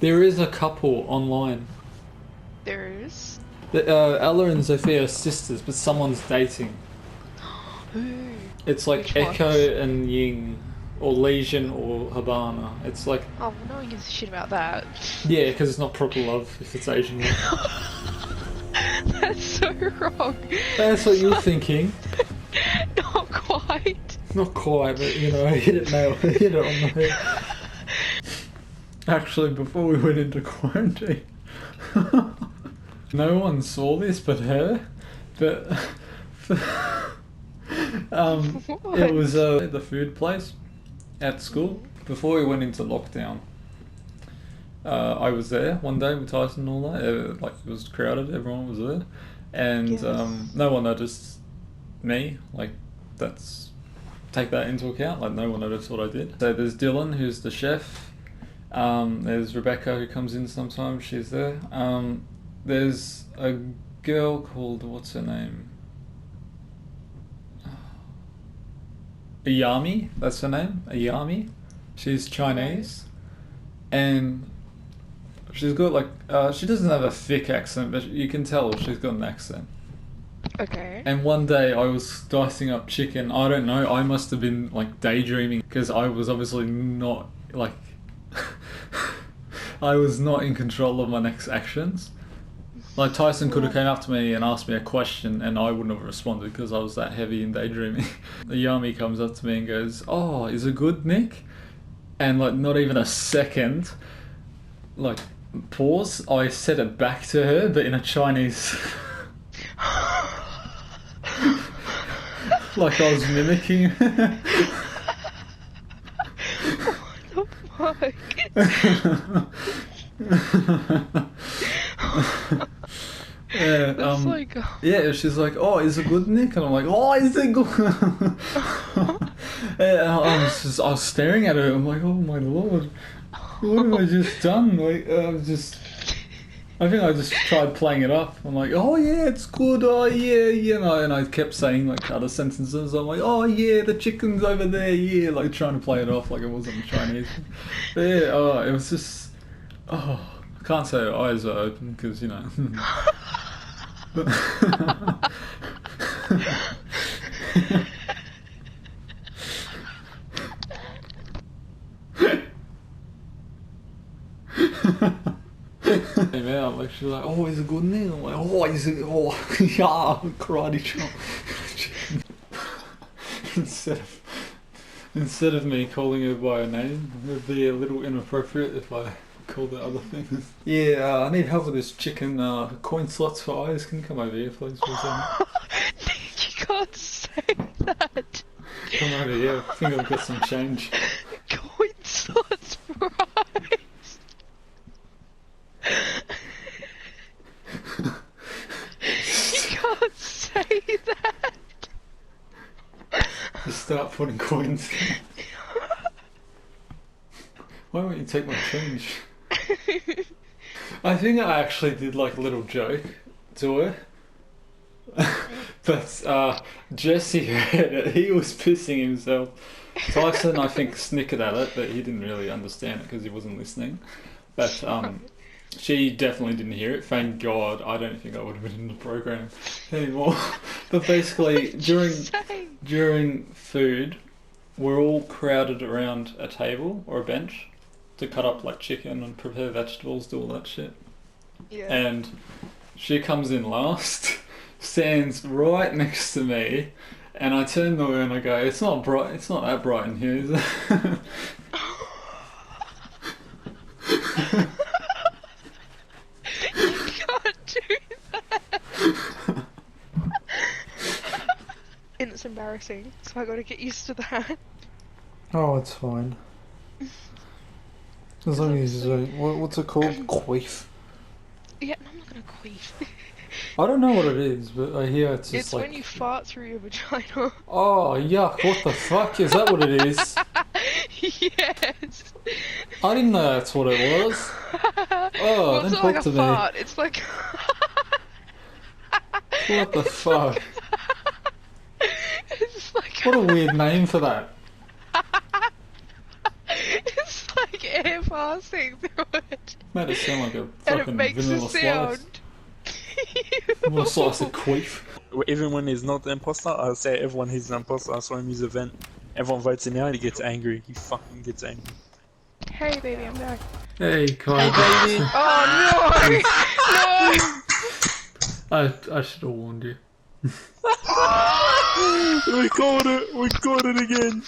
There is a couple online. There is. Ella and Sophia are sisters, but someone's dating. Ooh. It's like Which Echo ones? and Ying, or Legion or Habana. It's like, Oh, well, no one gives a shit about that. yeah, because it's not proper love if it's Asian love. That's so wrong. That's what you're thinking. Not quite. Not quite, but you know, hit it on the head. Actually, before we went into quarantine, no one saw this but her. But it was the food place at school before we went into lockdown. I was there one day with Tyson and all that. Like it was crowded, everyone was there, and Yes. no one noticed me. Like that's take that into account. Like no one noticed what I did. So there's Dylan, who's the chef. There's Rebecca, who comes in sometimes. She's there. There's a girl called, what's her name? Ayami. That's her name. Ayami. She's Chinese, and she's got like she doesn't have a thick accent, but you can tell she's got an accent. Okay. And one day I was dicing up chicken. I don't know. I must have been like daydreaming because I was obviously not like I was not in control of my next actions. Like Tyson could have came up to me and asked me a question, and I wouldn't have responded because I was that heavy in daydreaming. Yami comes up to me and goes, "Oh, is it good, Nick?" And like not even a second, like pause. I said it back to her, but in a Chinese. Like I was mimicking her. What the fuck? Yeah, That's like. yeah, she's like, "Oh, is it good, Nick?" And I'm like, "Oh, is it good?" And I was staring at her. I'm like, "Oh my lord, what have I just done?" Like, I think I just tried playing it up. I'm like, "Oh yeah, it's good. Oh yeah, you know," and I kept saying like other sentences. I'm like, "Oh yeah, the chicken's over there." Yeah, like trying to play it off like it wasn't Chinese. But yeah, oh, it was just, oh, I can't say her eyes are open because you know. Came out like she's like, "Oh, is it good now?" I'm like, "Oh, is it? Oh, yeah, karate chop." instead of instead of me calling her by her name, it would be a little inappropriate if I called her other things. Yeah, I need help with this chicken coin slots for eyes. Can you come over here, please, for a second? You can't say that. Come over here. I think I've got some change. Coin slots prize. You can't say that. Just start putting coins down. Why won't you take my change? I think I actually did like a little joke to her. But Jesse heard it. He was pissing himself. Tyson, I think, snickered at it, but he didn't really understand it because he wasn't listening. But she definitely didn't hear it. Thank God. I don't think I would have been in the program anymore. But basically, during food, we're all crowded around a table or a bench to cut up like chicken and prepare vegetables, do all that shit. Yeah. And she comes in last, stands right next to me, and I turn to her and I go, "It's not bright. It's not that bright in here, is it?" You can't do that. And it's embarrassing, so I gotta get used to that. Oh, it's fine. As long as you don't. What's it called? Queef. Yeah, no, I'm not gonna queef. I don't know what it is, but I hear it's just It's like. when you fart through your vagina. Oh, yuck, what the fuck? Is that what it is? Yes. I didn't know that's what it was. Oh, Well, don't it's not talk like to a me. fart, it's like... What the fuck? It's like... What a weird name for that. It's like air passing through it. Made it sound like a And it fucking makes a vanilla slice. sound. Vanilla slice of queef. Even when he's not the imposter, I'll say everyone he's an imposter, I saw him use a vent. Everyone votes him out, he gets angry. He fucking gets angry. Hey baby, I'm back. Hey, Kyle. Hey, baby! Oh no! No! I should have warned you. We caught it! We caught it again!